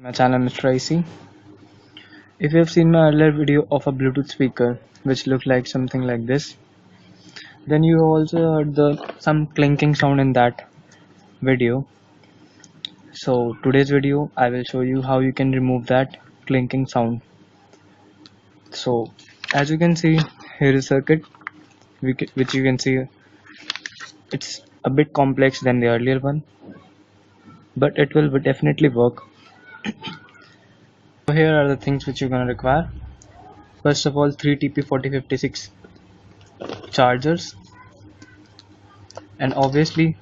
My channel Mr.I.C. If you have seen my earlier video of a Bluetooth speaker which looked like something like this, then you also heard some clinking sound in that video. So today's video I will show you how you can remove that clinking sound. So as you can see, here is a circuit which you can see it's a bit complex than the earlier one, but it will definitely work. So here are the things which you're gonna require. First of all, 3 TP4056 chargers, and obviously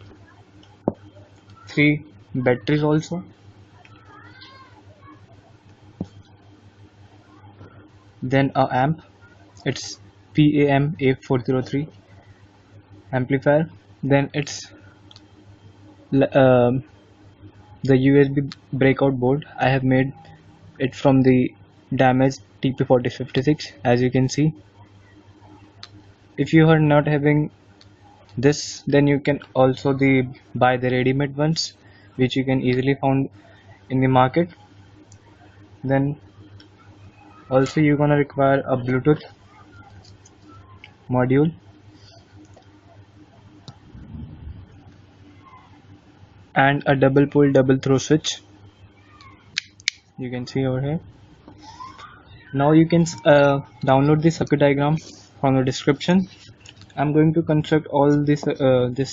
3 batteries also. Then a amp, it's PAM A403 amplifier. Then it's the USB breakout board. I have made it from the damaged TP4056, as you can see. If you are not having this, then you can also buy the ready-made ones which you can easily found in the market. Then also you're gonna require a Bluetooth module and a double pole double throw switch, you can see over here. Now you can download the circuit diagram from the description. I'm going to construct all this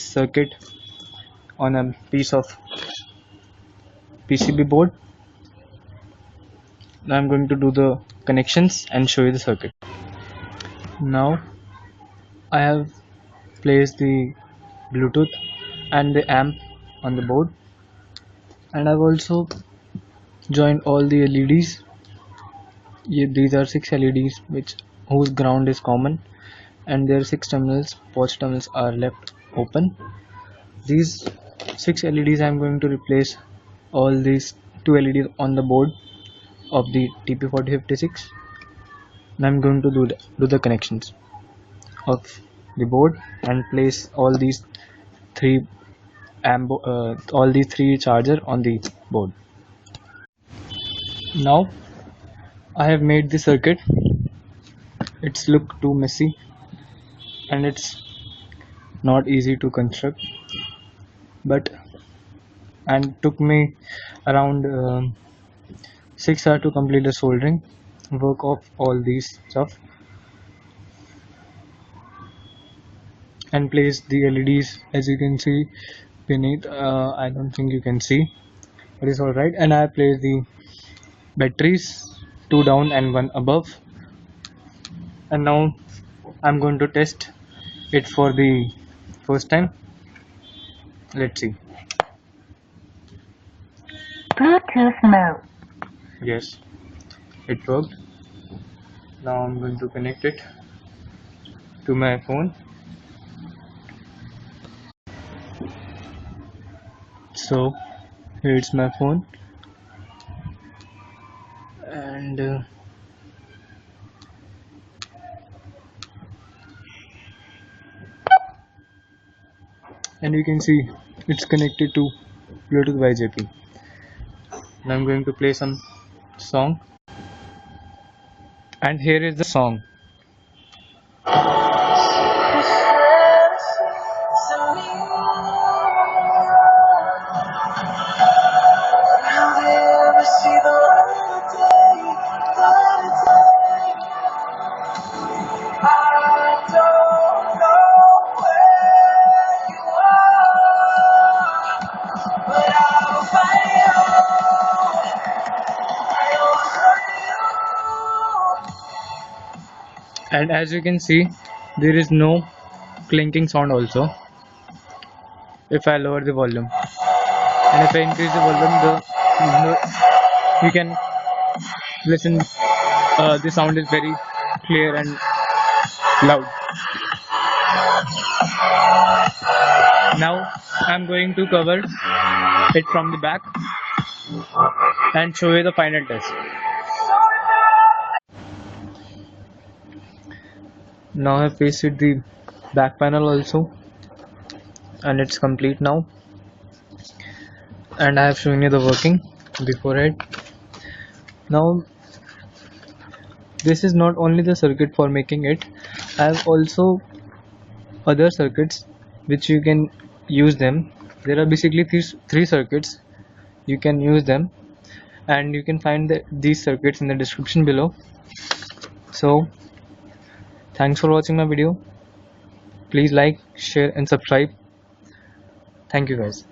circuit on a piece of PCB board. Now I'm going to do the connections and show you the circuit. Now I have placed the Bluetooth and the amp on the board, and I've also joined all the LEDs. These are 6 LEDs whose ground is common, and their 6 terminals, port terminals, are left open. These 6 LEDs I'm going to replace all these 2 LEDs on the board of the TP4056, and I'm going to do the connections of the board and place all these three charger on the board. Now I have made the circuit. It's look too messy and it's not easy to construct, and took me around 6 hours to complete the soldering work of all these stuff and place the LEDs, as you can see beneath. I don't think you can see, but it's alright. And I placed the batteries, 2 down and 1 above, and now I'm going to test it for the first time. Let's see. Bluetooth mode. Yes, it worked. Now I'm going to connect it to my phone. So here's my phone, and you can see it's connected to Bluetooth by JP. Now I'm going to play some song, and here is the song. And as you can see, there is no clinking sound also if I lower the volume, and if I increase the volume, you can listen. The sound is very clear and loud. Now I'm going to cover it from the back and show you the final test. Now I have pasted the back panel also, and it's complete now, and I have shown you the working beforehand. Now this is not only the circuit for making it, I have also other circuits which you can use them. There are basically three circuits. You can use them, and you can find these circuits in the description below. So thanks for watching my video. Please like, share and subscribe. Thank you guys.